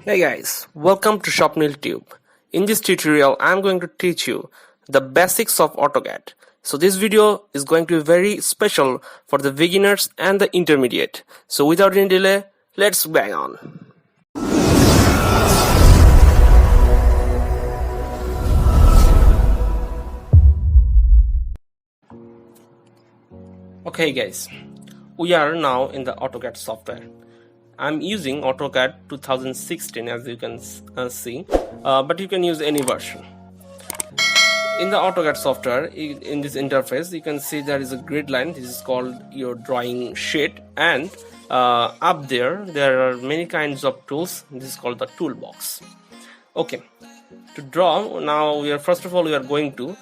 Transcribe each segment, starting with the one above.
Hey guys, welcome to Swapnil Tube. In this tutorial, I'm going to teach you the basics of AutoCAD. So this video is going to be very special for the beginners and the intermediate. So without any delay, let's bang on. Okay guys, we are now in the AutoCAD software. I'm using AutoCAD 2016 as you can see, but you can use any version. In the AutoCAD software, in this interface, you can see there is a grid line. This is called your drawing sheet, and up there are many kinds of tools. This is called the toolbox. Okay, to draw now, first of all we are going to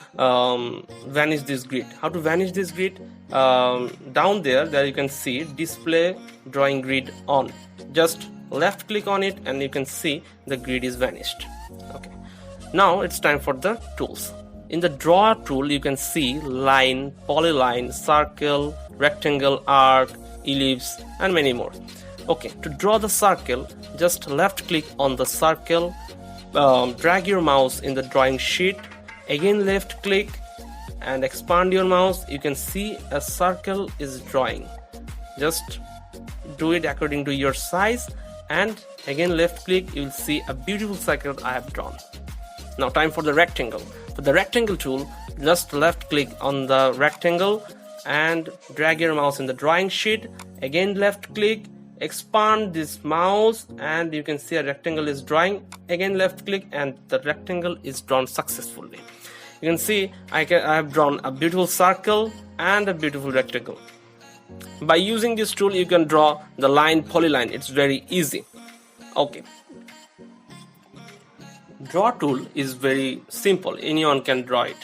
vanish this grid. How to vanish this grid? Down there you can see display drawing grid on. Just left click on it and you can see the grid is vanished. Okay, now it's time for the tools. In the draw tool you can see line, polyline, circle, rectangle, arc, ellipse and many more. Okay, to draw the circle, just left click on the circle, drag your mouse in the drawing sheet, again left click and expand your mouse. You can see a circle is drawing. Just do it according to your size and again left click, you will see a beautiful circle I have drawn. Now time for the rectangle. For the rectangle tool, just left click on the rectangle and drag your mouse in the drawing sheet, again left click, expand this mouse and you can see a rectangle is drawing, again left click and the rectangle is drawn successfully. You can see I have drawn a beautiful circle and a beautiful rectangle. By using this tool you can draw the line, polyline. It's very easy. Okay, draw tool is very simple, anyone can draw it.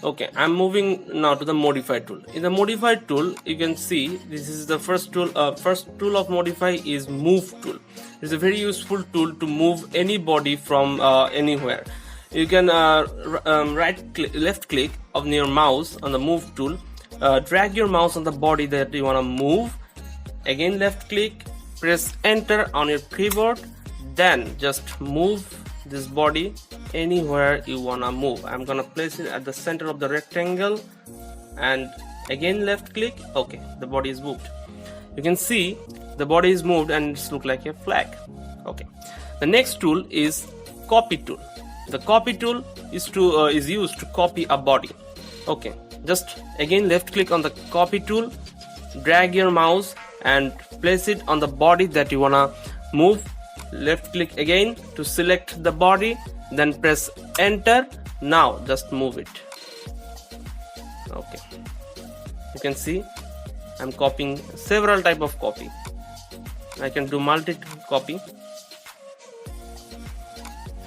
Okay, I'm moving now to the modify tool. In the modify tool you can see this is the first tool. First tool of modify is move tool. It's a very useful tool to move any body from anywhere. You can left click on your mouse on the move tool, drag your mouse on the body that you want to move, again left click, press enter on your keyboard, then just move this body anywhere you wanna move. I'm gonna place it at the center of the rectangle and again left click. Okay, the body is moved. You can see the body is moved and it's look like a flag. Okay, the next tool is copy tool. The copy tool is used to copy a body. Okay, just again left click on the copy tool, drag your mouse and place it on the body that you wanna move. Left click again to select the body, then press enter. Now just move it. Okay, you can see I'm copying several type of copy. I can do multi copy.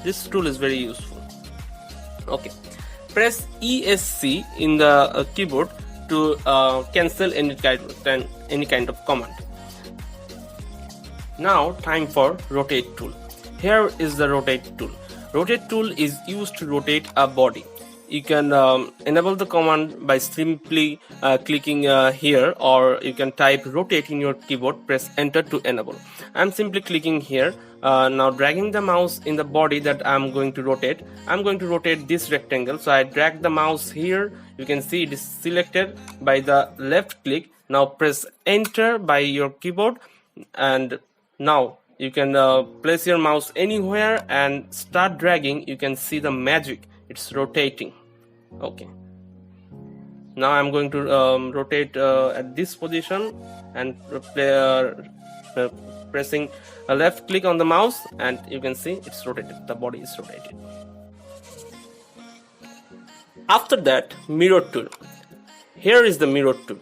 This tool is very useful. Okay, press ESC in the keyboard to cancel any kind of command. Now time for rotate tool. Here is the rotate tool. Rotate tool is used to rotate a body. You can enable the command by simply clicking here, or you can type rotate in your keyboard, press enter to enable. I'm simply clicking here. Now dragging the mouse in the body that I'm going to rotate. I'm going to rotate this rectangle, so I drag the mouse here. You can see it is selected by the left click. Now press enter by your keyboard and now you can place your mouse anywhere and start dragging. You can see the magic, it's rotating. Okay, now I'm going to rotate at this position and pressing a left click on the mouse and you can see it's rotated, the body is rotated. After that, mirror tool. Here is the mirror tool.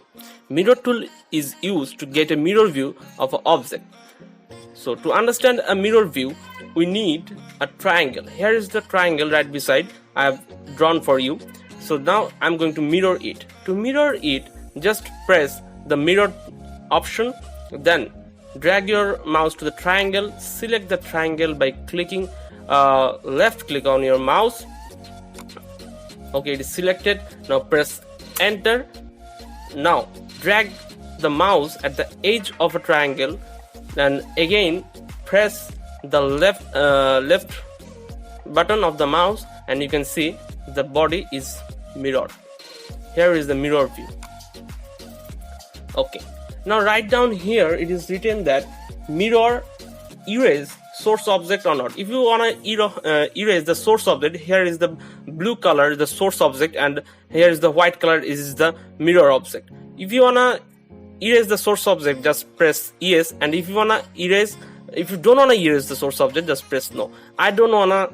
Mirror tool is used to get a mirror view of an object. So to understand a mirror view, we need a triangle. Here is the triangle right beside I have drawn for you. So now I'm going to mirror it. To mirror it, just press the mirror option, then drag your mouse to the triangle, select the triangle by clicking left click on your mouse. Okay, it is selected. Now press enter. Now drag the mouse at the edge of a triangle, then again press the left button of the mouse, and you can see the body is mirrored. Here is the mirror view. Okay, now right down here it is written that mirror erase source object or not. If you wanna erase the source object, here is the blue color, the source object, and here is the white color, is the mirror object. If you wanna erase the source object, just press yes, and if you don't wanna erase the source object, just press no. I don't wanna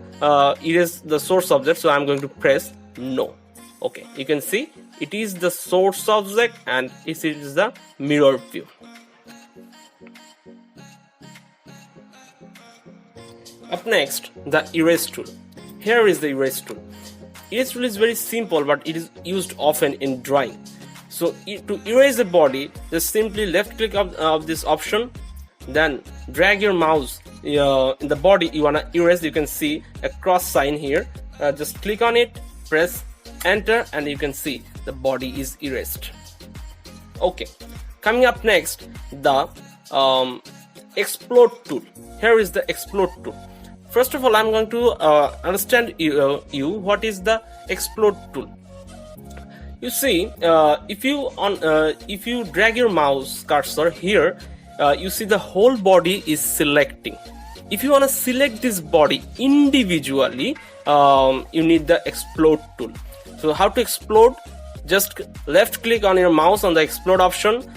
erase the source object, so I'm going to press no. Okay, you can see it is the source object and it is the mirror view. Up next, the erase tool. Here is the erase tool. Erase tool is very simple, but it is used often in drawing. So to erase the body, just simply left click of this option, then drag your mouse in the body you wanna erase. You can see a cross sign here. Just click on it, press enter, and you can see the body is erased. Okay, coming up next, the explode tool. Here is the explode tool. First of all, I'm going to understand you what is the explode tool. You see, if you drag your mouse cursor here, you see the whole body is selecting. If you want to select this body individually, you need the explode tool. So how to explode? Just left click on your mouse on the explode option,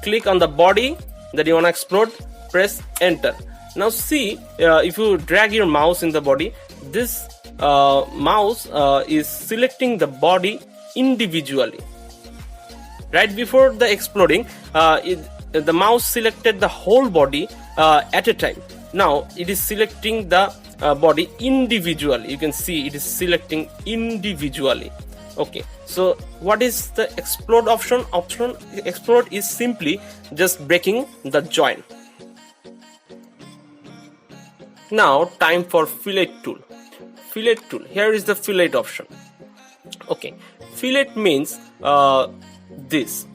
click on the body that you want to explode, press enter. Now see, if you drag your mouse in the body, this mouse is selecting the body individually. Right before the exploding, the mouse selected the whole body at a time. Now it is selecting the body individually. You can see it is selecting individually. Okay, so what is the explode option? Explode is simply just breaking the joint. Now time for fillet tool. Fillet tool. Here is the fillet option. Okay, fillet means this.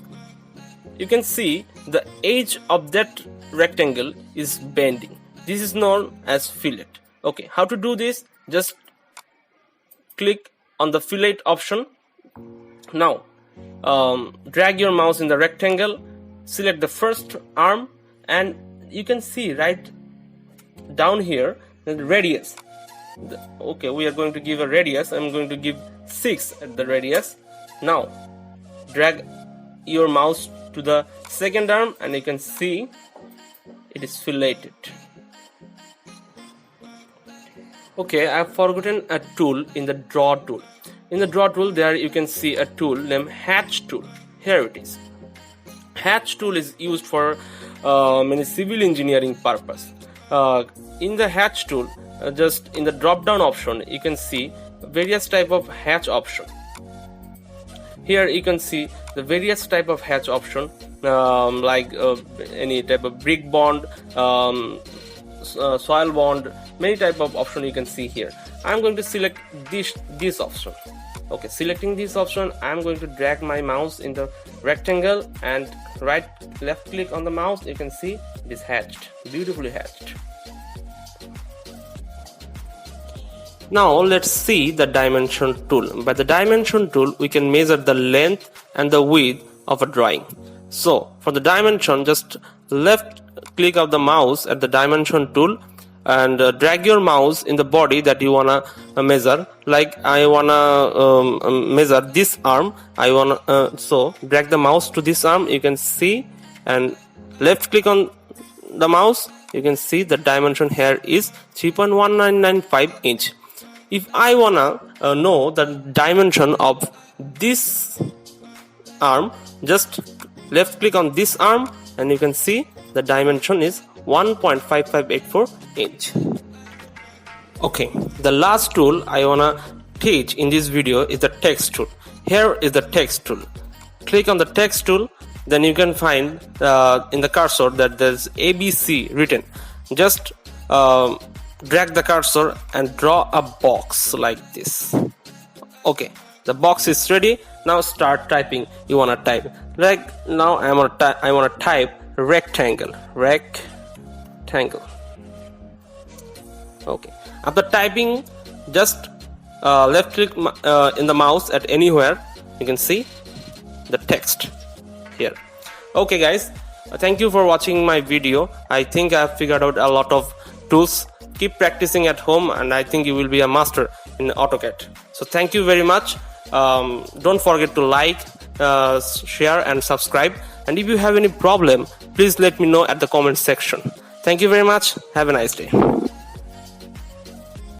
You can see the edge of that rectangle is bending. This is known as fillet. Okay, how to do this? Just click on the fillet option. Now drag your mouse in the rectangle, select the first arm, and you can see right down here the radius. Okay, we are going to give a radius. I'm going to give 6 at the radius. Now drag your mouse to the second arm and you can see it is filleted. Okay, I have forgotten a tool in the draw tool. In the draw tool, there you can see a tool named hatch tool. Here it is. Hatch tool is used for many civil engineering purpose. In the hatch tool, just in the drop down option, you can see various type of hatch option. Here you can see the various type of hatch option, like any type of brick bond, soil bond, many type of option you can see here. I'm going to select this option. Okay, selecting this option, I'm going to drag my mouse in the rectangle and left click on the mouse. You can see it is hatched, beautifully hatched. Now let's see the dimension tool. By the dimension tool, we can measure the length and the width of a drawing. So for the dimension, just left click of the mouse at the dimension tool and drag your mouse in the body that you wanna measure. Like I wanna measure this arm. So drag the mouse to this arm. You can see, and left click on the mouse. You can see the dimension here is 3.1995 inch. If I wanna know the dimension of this arm, just left click on this arm and you can see the dimension is 1.5584 inch. Okay, the last tool I wanna teach in this video is the text tool. Here is the text tool. Click on the text tool, then you can find in the cursor that there's ABC written. Just drag the cursor and draw a box like this. Okay, the box is ready. Now start typing. You wanna type. Like now I wanna type rectangle. Okay, after typing, just left click in the mouse at anywhere. You can see the text here. Okay guys, thank you for watching my video. I think I've figured out a lot of tools. Keep practicing at home and I think you will be a master in AutoCAD. So thank you very much. Don't forget to like, share and subscribe, and if you have any problem, please let me know at the comment section. Thank you very much. Have a nice day.